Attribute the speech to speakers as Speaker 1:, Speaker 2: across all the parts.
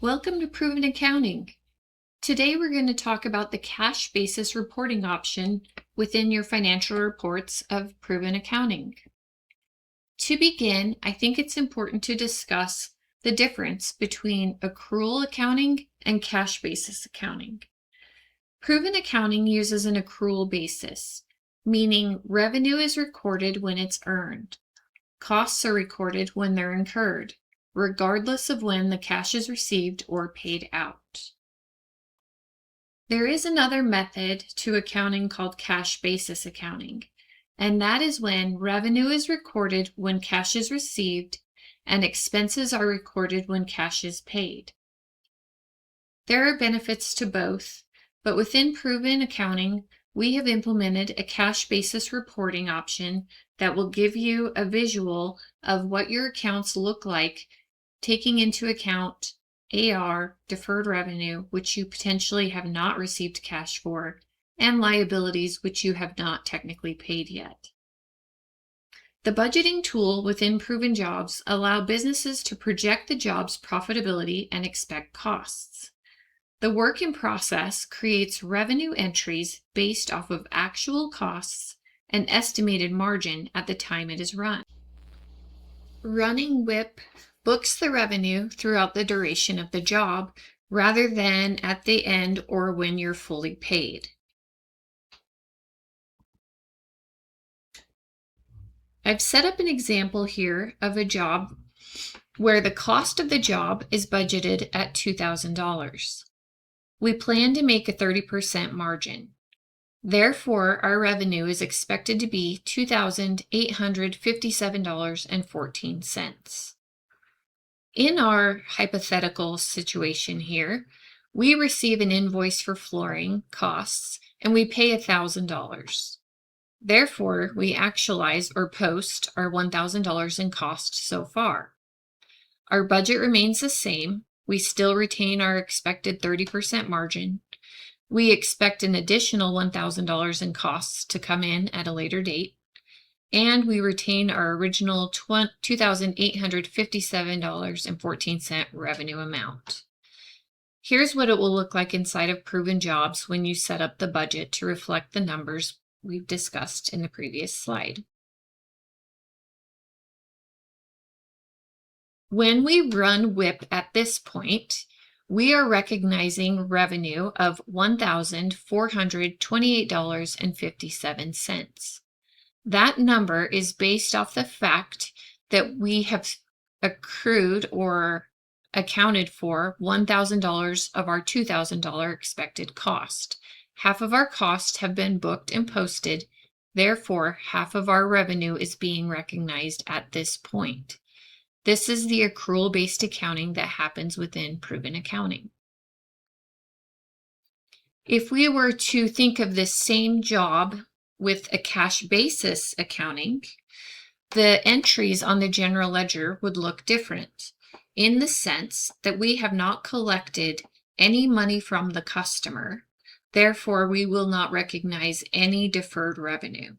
Speaker 1: Welcome to Proven Accounting. Today we're going to talk about the cash basis reporting option within your financial reports of Proven Accounting. To begin, I think it's important to discuss the difference between accrual accounting and cash basis accounting. Proven Accounting uses an accrual basis, meaning revenue is recorded when it's earned. Costs are recorded when they're incurred, regardless of when the cash is received or paid out. There is another method to accounting called cash basis accounting, and that is when revenue is recorded when cash is received and expenses are recorded when cash is paid. There are benefits to both, but within Proven Accounting, we have implemented a cash basis reporting option that will give you a visual of what your accounts look like, taking into account AR, deferred revenue, which you potentially have not received cash for, and liabilities which you have not technically paid yet. The budgeting tool within Proven Jobs allow businesses to project the job's profitability and expect costs. The work in process creates revenue entries based off of actual costs and estimated margin at the time it is run. Running WIP books the revenue throughout the duration of the job rather than at the end or when you're fully paid. I've set up an example here of a job where the cost of the job is budgeted at $2,000. We plan to make a 30% margin. Therefore, our revenue is expected to be $2,857.14. In our hypothetical situation here, we receive an invoice for flooring costs and we pay $1,000. Therefore, we actualize or post our $1,000 in cost so far. Our budget remains the same. We still retain our expected 30% margin. We expect an additional $1,000 in costs to come in at a later date. And we retain our original $2,857.14 revenue amount. Here's what it will look like inside of Proven Jobs when you set up the budget to reflect the numbers we've discussed in the previous slide. When we run WIP at this point, we are recognizing revenue of $1,428.57. That number is based off the fact that we have accrued or accounted for $1,000 of our $2,000 expected cost. Half of our costs have been booked and posted. Therefore, half of our revenue is being recognized at this point. This is the accrual-based accounting that happens within Proven Accounting. If we were to think of this same job with a cash basis accounting, the entries on the general ledger would look different in the sense that we have not collected any money from the customer. Therefore, we will not recognize any deferred revenue.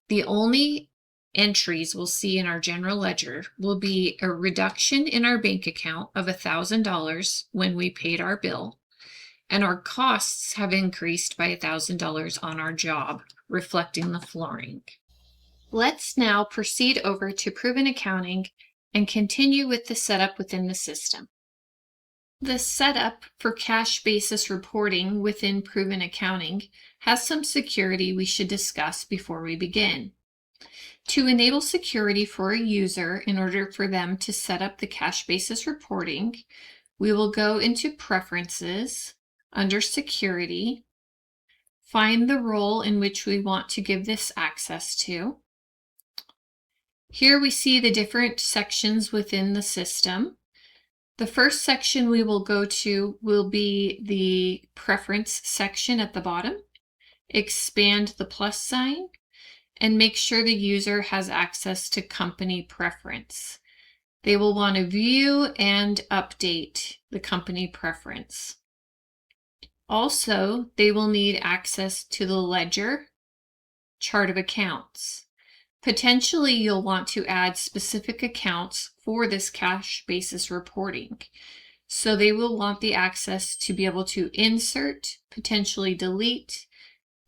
Speaker 1: The only entries we'll see in our general ledger will be a reduction in our bank account of $1,000 when we paid our bill, and our costs have increased by $1,000 on our job, reflecting the flooring. Let's now proceed over to Proven Accounting and continue with the setup within the system. The setup for cash basis reporting within Proven Accounting has some security we should discuss before we begin. To enable security for a user in order for them to set up the cash basis reporting, we will go into Preferences, under Security, find the role in which we want to give this access to. Here we see the different sections within the system. The first section we will go to will be the Preference section at the bottom. Expand the plus sign and make sure the user has access to Company Preference. They will want to view and update the company preference. Also, they will need access to the ledger, chart of accounts. Potentially, you'll want to add specific accounts for this cash basis reporting. So they will want the access to be able to insert, potentially delete,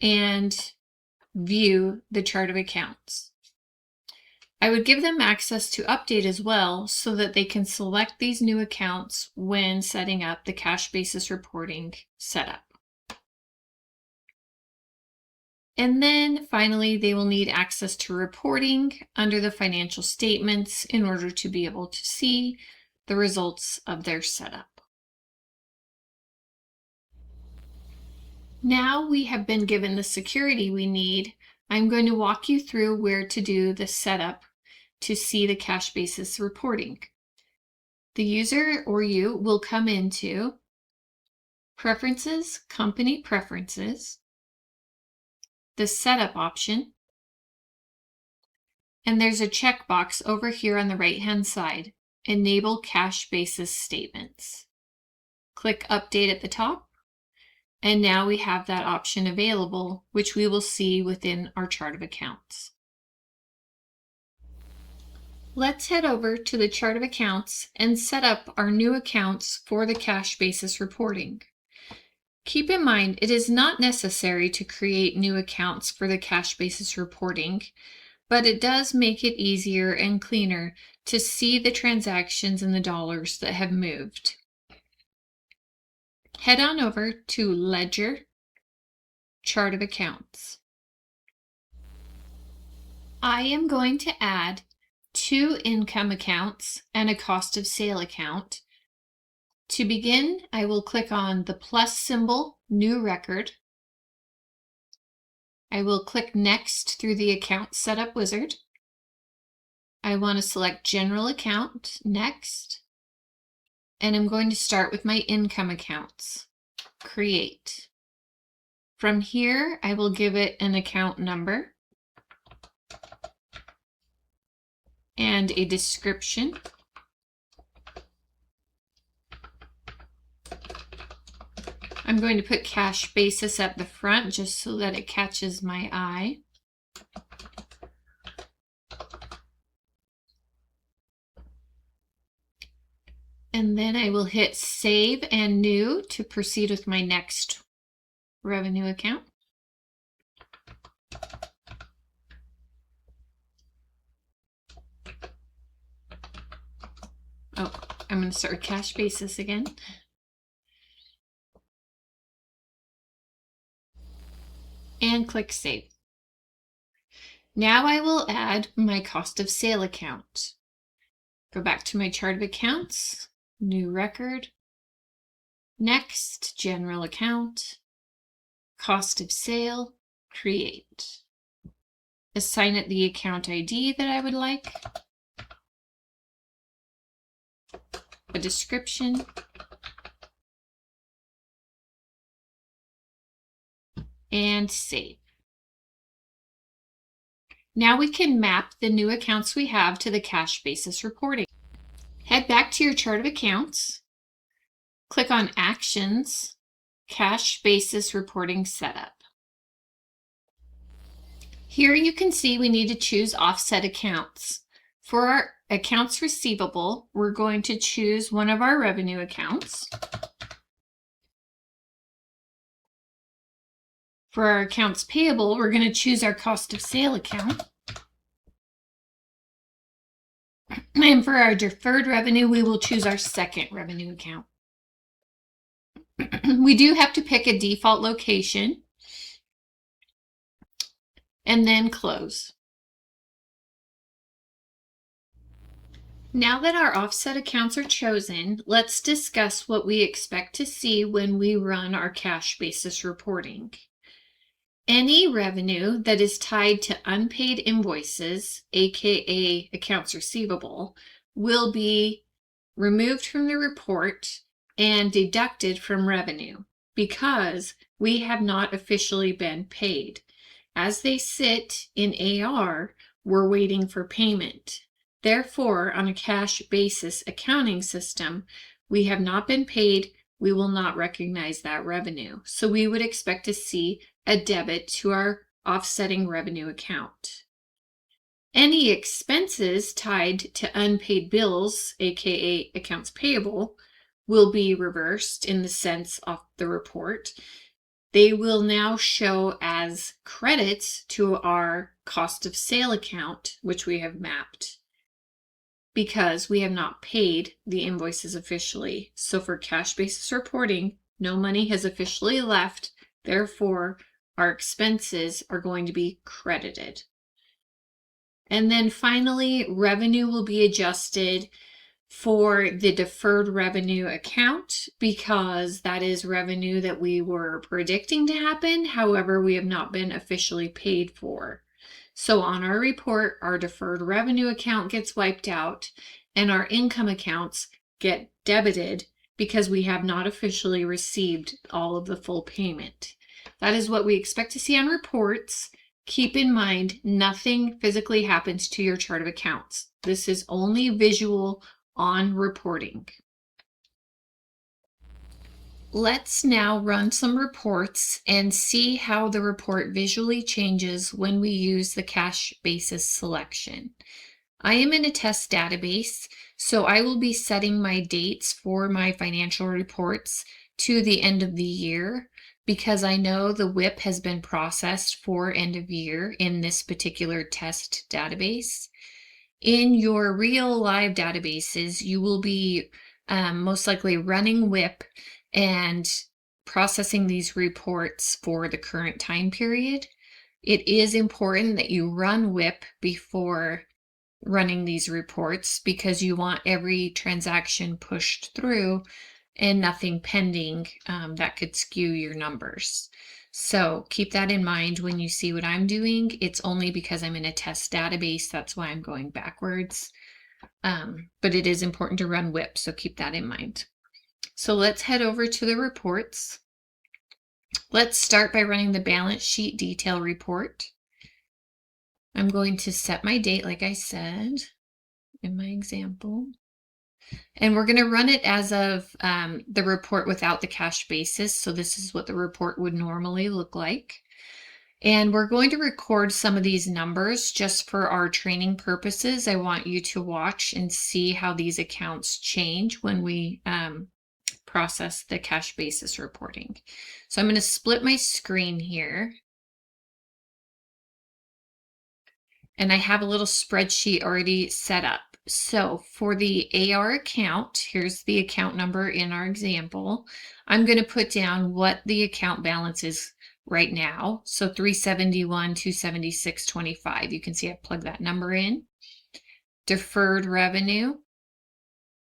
Speaker 1: and view the chart of accounts. I would give them access to update as well so that they can select these new accounts when setting up the cash basis reporting setup. And then finally, they will need access to reporting under the financial statements in order to be able to see the results of their setup. Now we have been given the security we need. I'm going to walk you through where to do the setup to see the cash basis reporting. The user or you will come into Preferences, Company Preferences, the Setup option, and there's a checkbox over here on the right-hand side, Enable Cash Basis Statements. Click Update at the top, and now we have that option available, which we will see within our chart of accounts. Let's head over to the chart of accounts and set up our new accounts for the cash basis reporting. Keep in mind, it is not necessary to create new accounts for the cash basis reporting, but it does make it easier and cleaner to see the transactions and the dollars that have moved. Head on over to Ledger, Chart of Accounts. I am going to add 2 income accounts and a cost of sale account. To begin, I will click on the plus symbol, New Record. I will click Next through the Account Setup Wizard. I want to select General Account, Next. And I'm going to start with my income accounts. Create. From here, I will give it an account number and a description. I'm going to put cash basis at the front just so that it catches my eye. And then I will hit Save and New to proceed with my next revenue account. Oh, I'm going to start with cash basis again. And click Save. Now I will add my cost of sale account. Go back to my chart of accounts, New Record, Next, General Account, Cost of Sale, Create. Assign it the account ID that I would like, a description, and save. Now we can map the new accounts we have to the cash basis reporting. Head back to your chart of accounts, click on Actions, Cash Basis Reporting Setup. Here you can see we need to choose offset accounts. For our accounts receivable, we're going to choose one of our revenue accounts. For our accounts payable, we're going to choose our cost of sale account. And for our deferred revenue, we will choose our second revenue account. We do have to pick a default location and then close. Now that our offset accounts are chosen, let's discuss what we expect to see when we run our cash basis reporting. Any revenue that is tied to unpaid invoices, aka accounts receivable, will be removed from the report and deducted from revenue because we have not officially been paid. As they sit in AR, we're waiting for payment. Therefore, on a cash basis accounting system, we have not been paid, we will not recognize that revenue. So we would expect to see a debit to our offsetting revenue account. Any expenses tied to unpaid bills, aka accounts payable, will be reversed in the sense of the report. They will now show as credits to our cost of sale account, which we have mapped, because we have not paid the invoices officially. So for cash basis reporting, no money has officially left. Therefore, our expenses are going to be credited. And then finally, revenue will be adjusted for the deferred revenue account, because that is revenue that we were predicting to happen. However, we have not been officially paid for. So on our report, our deferred revenue account gets wiped out and our income accounts get debited because we have not officially received all of the full payment. That is what we expect to see on reports. Keep in mind, nothing physically happens to your chart of accounts. This is only visual on reporting. Let's now run some reports and see how the report visually changes when we use the cash basis selection. I am in a test database, so I will be setting my dates for my financial reports to the end of the year, because I know the WIP has been processed for end of year in this particular test database. In your real live databases, you will be most likely running WIP and processing these reports for the current time period. It is important that you run WIP before running these reports, because you want every transaction pushed through and nothing pending that could skew your numbers. So keep that in mind when you see what I'm doing. It's only because I'm in a test database, that's why I'm going backwards. But it is important to run WIP, so keep that in mind. So let's head over to the reports. Let's start by running the balance sheet detail report. I'm going to set my date, like I said in my example. And we're going to run it as of the report without the cash basis. So this is what the report would normally look like. And we're going to record some of these numbers just for our training purposes. I want you to watch and see how these accounts change when we process the cash basis reporting. So I'm going to split my screen here. And I have a little spreadsheet already set up. So for the AR account, here's the account number in our example. I'm going to put down what the account balance is right now. So 371, 276.25. You can see I plugged that number in. Deferred revenue,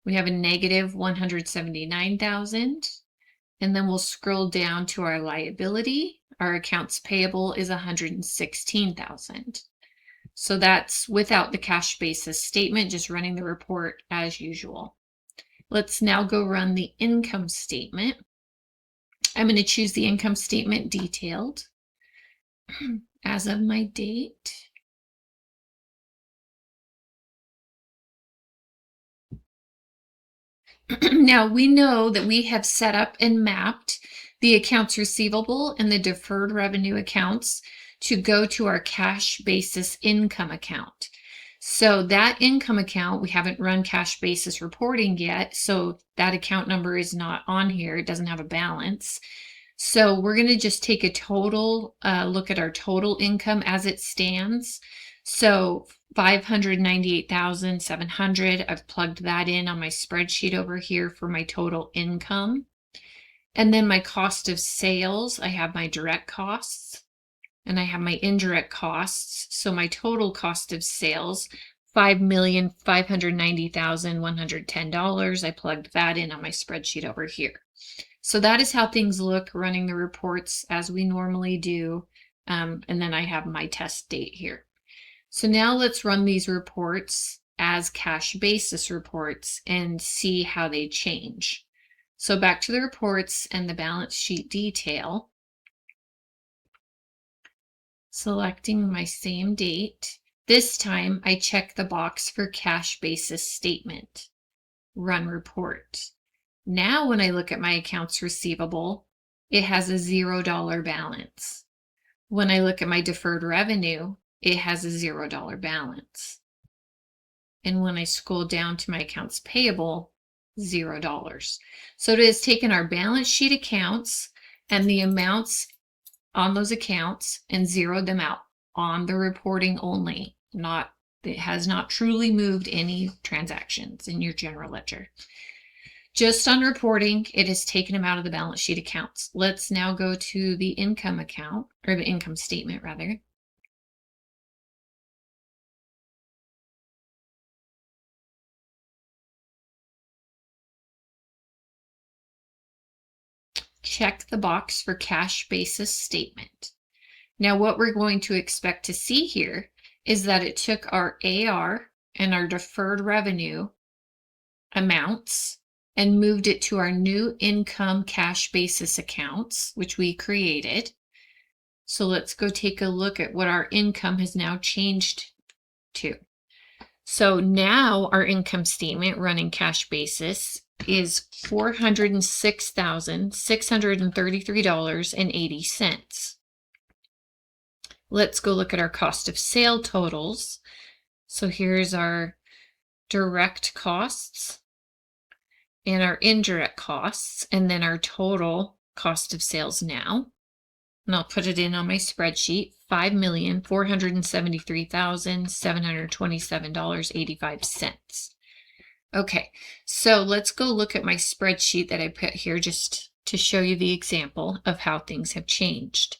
Speaker 1: we have a negative 179,000. And then we'll scroll down to our liability. Our accounts payable is 116,000. So that's without the cash basis statement, just running the report as usual. Let's now go run the income statement. I'm going to choose the income statement detailed as of my date. Now we know that we have set up and mapped the accounts receivable and the deferred revenue accounts to go to our cash basis income account. So that income account, we haven't run cash basis reporting yet, so that account number is not on here. It doesn't have a balance. So we're going to just take a total look at our total income as it stands. So 598,700, I've plugged that in on my spreadsheet over here for my total income. And then my cost of sales, I have my direct costs and I have my indirect costs. So my total cost of sales, $5,590,110. I plugged that in on my spreadsheet over here. So that is how things look running the reports as we normally do. And then I have my test date here. So now let's run these reports as cash basis reports and see how they change. So back to the reports and the balance sheet detail. Selecting my same date. This time I check the box for cash basis statement. Run report. Now when I look at my accounts receivable, it has a $0 balance. When I look at my deferred revenue, it has a $0 balance. And when I scroll down to my accounts payable, $0. So it has taken our balance sheet accounts and the amounts on those accounts and zeroed them out on the reporting only. It has not truly moved any transactions in your general ledger. Just on reporting, it has taken them out of the balance sheet accounts. Let's now go to the income account, or the income statement rather. Check the box for cash basis statement. Now what we're going to expect to see here is that it took our AR and our deferred revenue amounts and moved it to our new income cash basis accounts, which we created. So let's go take a look at what our income has now changed to. So now our income statement running cash basis is $406,633.80. Let's go look at our cost of sale totals. So here's our direct costs and our indirect costs, and then our total cost of sales now. And I'll put it in on my spreadsheet, $5,473,727.85. Okay, so let's go look at my spreadsheet that I put here just to show you the example of how things have changed.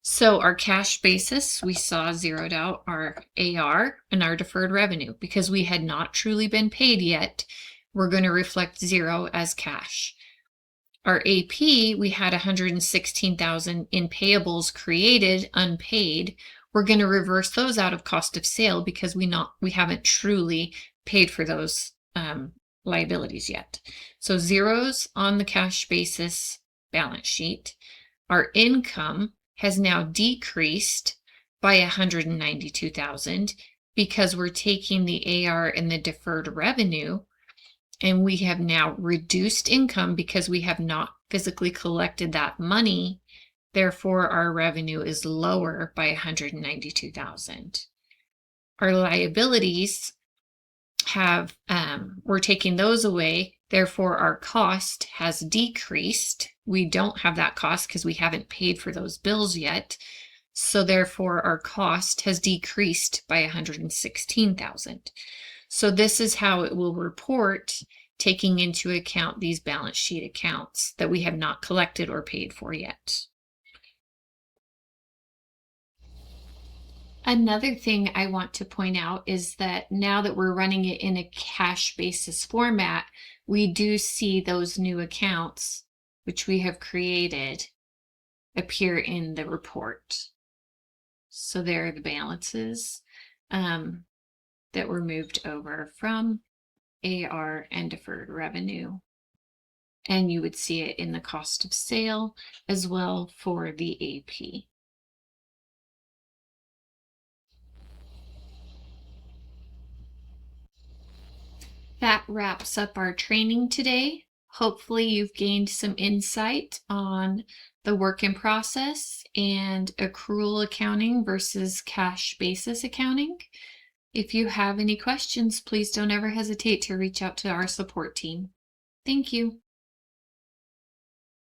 Speaker 1: So our cash basis, we saw zeroed out our AR and our deferred revenue because we had not truly been paid yet. We're going to reflect zero as cash. Our AP, we had $116,000 in payables created, unpaid. We're going to reverse those out of cost of sale because we haven't truly paid for those liabilities yet. So zeros on the cash basis balance sheet. Our income has now decreased by $192,000 because we're taking the AR and the deferred revenue, and we have now reduced income because we have not physically collected that money. Therefore, our revenue is lower by $192,000. Our liabilities we're taking those away. Therefore, our cost has decreased. We don't have that cost because we haven't paid for those bills yet. So therefore, our cost has decreased by $116,000. So this is how it will report, taking into account these balance sheet accounts that we have not collected or paid for yet. Another thing I want to point out is that now that we're running it in a cash basis format, we do see those new accounts, which we have created, appear in the report. So there are the balances that were moved over from AR and deferred revenue. And you would see it in the cost of sale as well for the AP. That wraps up our training today. Hopefully you've gained some insight on the work in process and accrual accounting versus cash basis accounting. If you have any questions, please don't ever hesitate to reach out to our support team. Thank you.